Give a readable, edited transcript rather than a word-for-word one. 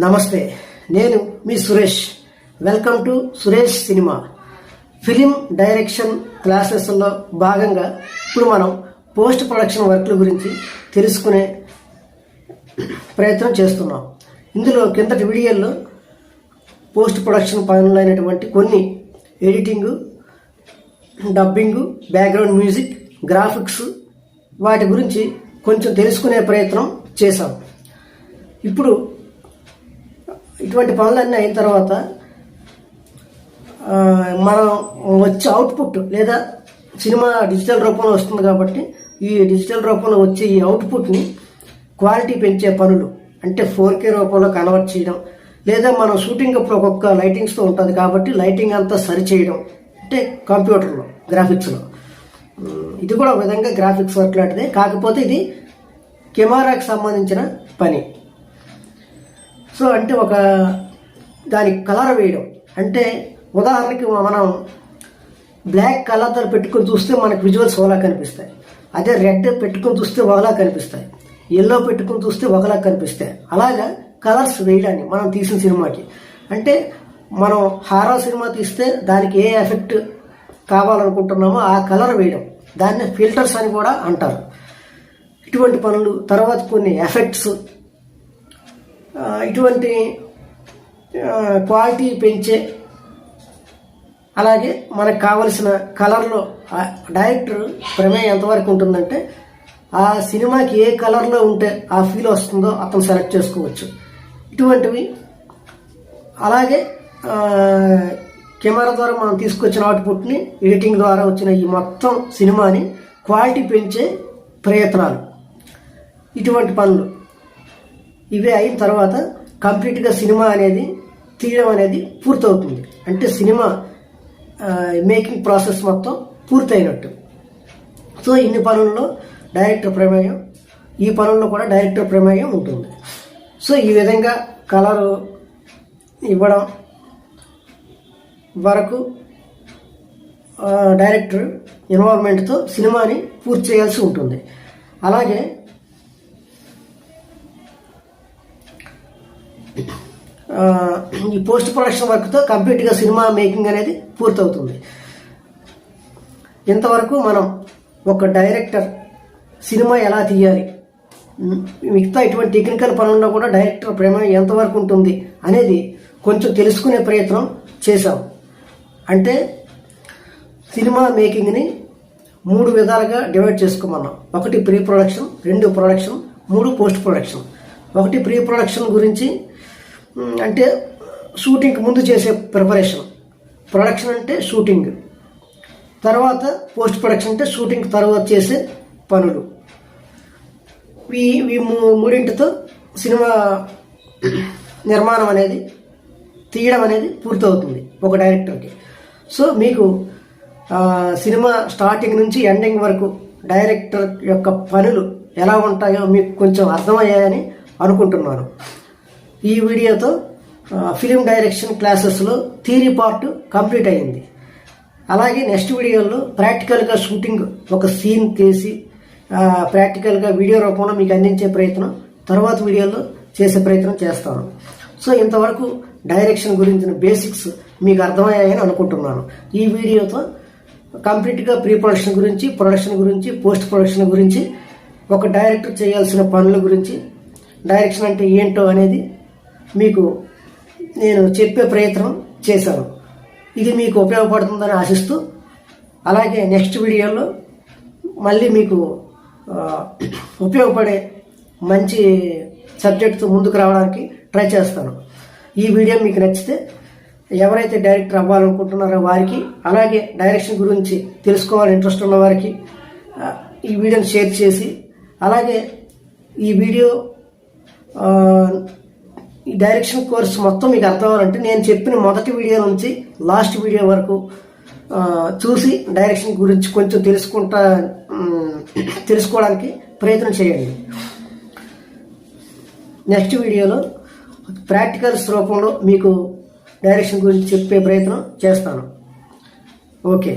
నమస్తే, నేను మీ Suresh. Welcome to Suresh cinema. Film direction క్లాసెస్లో భాగంగా ఇప్పుడు మనం పోస్ట్ ప్రొడక్షన్ వర్క్ల గురించి తెలుసుకునే ప్రయత్నం చేస్తున్నాం. ఇందులో కిందటి వీడియోల్లో పోస్ట్ ప్రొడక్షన్ పనులైనటువంటి కొన్ని editing, dubbing, background music, graphics వాటి గురించి కొంచెం తెలుసుకునే ప్రయత్నం చేశాం. ఇప్పుడు ఇటువంటి పనులన్నీ అయిన తర్వాత మనం వచ్చే అవుట్పుట్ లేదా సినిమా డిజిటల్ రూపంలో వస్తుంది కాబట్టి ఈ డిజిటల్ రూపంలో వచ్చే ఈ అవుట్పుట్ని క్వాలిటీ పెంచే పనులు అంటే 4K రూపంలో కన్వర్ట్ చేయడం, లేదా మనం షూటింగ్ అప్పుడు ఒక్కొక్క లైటింగ్స్తో ఉంటుంది కాబట్టి లైటింగ్ అంతా సరి చేయడం అంటే కంప్యూటర్లో గ్రాఫిక్స్లో. ఇది కూడా ఒక విధంగా గ్రాఫిక్స్ వర్క్ లాంటిదే, కాకపోతే ఇది కెమెరాకి సంబంధించిన పని. సో అంటే ఒక దానికి కలర్ వేయడం అంటే ఉదాహరణకి మనం బ్లాక్ కలర్తో పెట్టుకొని చూస్తే మనకు విజువల్స్ ఒకలా కనిపిస్తాయి, అదే రెడ్ పెట్టుకొని చూస్తే ఒకలా కనిపిస్తాయి, ఎల్లో పెట్టుకొని చూస్తే ఒకలా కనిపిస్తాయి. అలాగా కలర్స్ వేయడాన్ని మనం తీసిన సినిమాకి అంటే మనం హారర్ సినిమా తీస్తే దానికి ఏ ఎఫెక్ట్ కావాలనుకుంటున్నామో ఆ కలర్ వేయడం, దాన్ని ఫిల్టర్స్ అని కూడా అంటారు. ఇటువంటి పనులు, తర్వాత కొన్ని ఎఫెక్ట్స్, ఇటువంటి క్వాలిటీ పెంచే, అలాగే మనకు కావలసిన కలర్లో డైరెక్టర్ ప్రమేయం ఎంతవరకు ఉంటుందంటే ఆ సినిమాకి ఏ కలర్లో ఉంటే ఆ ఫీల్ వస్తుందో అతను సెలెక్ట్ చేసుకోవచ్చు. ఇటువంటివి అలాగే కెమెరా ద్వారా మనం తీసుకొచ్చిన అవుట్పుట్ని ఎడిటింగ్ ద్వారా వచ్చిన ఈ మొత్తం సినిమాని క్వాలిటీ పెంచే ప్రయత్నాలు, ఇటువంటి పనులు ఇవే అయిన తర్వాత కంప్లీట్గా సినిమా అనేది తీయడం అనేది పూర్తవుతుంది. అంటే సినిమా మేకింగ్ ప్రాసెస్ మొత్తం పూర్తయినట్టు. సో ఇన్ని పనుల్లో డైరెక్టర్ ప్రమేయం, ఈ పనుల్లో కూడా డైరెక్టర్ ప్రమేయం ఉంటుంది. సో ఈ విధంగా కలరు ఇవ్వడం వరకు డైరెక్టర్ ఇన్వాల్వ్మెంట్తో సినిమాని పూర్తి చేయాల్సి ఉంటుంది. అలాగే ఈ పోస్ట్ ప్రొడక్షన్ వర్క్తో కంప్లీట్గా సినిమా మేకింగ్ అనేది పూర్తవుతుంది. ఇంతవరకు మనం ఒక డైరెక్టర్ సినిమా ఎలా తీయాలి, మిగతా ఇటువంటి టెక్నికల్ పనుల్లో కూడా డైరెక్టర్ ప్రమేయం ఎంతవరకు ఉంటుంది అనేది కొంచెం తెలుసుకునే ప్రయత్నం చేశాం. అంటే సినిమా మేకింగ్ని 3 విధాలుగా డివైడ్ చేసుకోమన్నాం. 1 pre production, 2 production, 3 post production. 1 pre production గురించి అంటే షూటింగ్కి ముందు చేసే ప్రిపరేషన్, ప్రొడక్షన్ అంటే షూటింగ్, తర్వాత పోస్ట్ ప్రొడక్షన్ అంటే షూటింగ్ తర్వాత చేసే పనులు. ఈ మూడింటితో సినిమా నిర్మాణం అనేది, తీయడం అనేది పూర్తవుతుంది ఒక డైరెక్టర్కి. సో మీకు సినిమా స్టార్టింగ్ నుంచి ఎండింగ్ వరకు డైరెక్టర్ యొక్క పనులు ఎలా ఉంటాయో మీకు కొంచెం అర్థమయ్యాయని అనుకుంటున్నాను. ఈ వీడియోతో ఫిలిం డైరెక్షన్ క్లాసెస్లో థియరీ పార్ట్ కంప్లీట్ అయింది. అలాగే నెక్స్ట్ వీడియోలో ప్రాక్టికల్గా షూటింగ్ ఒక సీన్ తీసి ప్రాక్టికల్గా వీడియో రూపంలో మీకు అందించే ప్రయత్నం తర్వాత వీడియోలో చేసే ప్రయత్నం చేస్తాను. సో ఇంతవరకు డైరెక్షన్ గురించిన బేసిక్స్ మీకు అర్థమయ్యాయని అనుకుంటున్నాను. ఈ వీడియోతో కంప్లీట్గా ప్రీ ప్రొడక్షన్ గురించి, ప్రొడక్షన్ గురించి, పోస్ట్ ప్రొడక్షన్ గురించి, ఒక డైరెక్టర్ చేయాల్సిన పనుల గురించి, డైరెక్షన్ అంటే ఏంటో అనేది మీకు నేను చెప్పే ప్రయత్నం చేశాను. ఇది మీకు ఉపయోగపడుతుందని ఆశిస్తూ, అలాగే నెక్స్ట్ వీడియోలో మళ్ళీ మీకు ఉపయోగపడే మంచి సబ్జెక్ట్తో ముందుకు రావడానికి ట్రై చేస్తాను. ఈ వీడియో మీకు నచ్చితే ఎవరైతే డైరెక్టర్ అవ్వాలనుకుంటున్నారో వారికి, అలాగే డైరెక్షన్ గురించి తెలుసుకోవాలని ఇంట్రెస్ట్ ఉన్న వారికి ఈ వీడియోని షేర్ చేసి, అలాగే ఈ వీడియో ఈ డైరెక్షన్ కోర్స్ మొత్తం మీకు అర్థం అవ్వాలంటే నేను చెప్పిన మొదటి వీడియో నుంచి లాస్ట్ వీడియో వరకు చూసి డైరెక్షన్ గురించి కొంచెం తెలుసుకోవడానికి ప్రయత్నం చేయండి. నెక్స్ట్ వీడియోలో ప్రాక్టికల్స్ రూపంలో మీకు డైరెక్షన్ గురించి చెప్పే ప్రయత్నం చేస్తాను. ఓకే.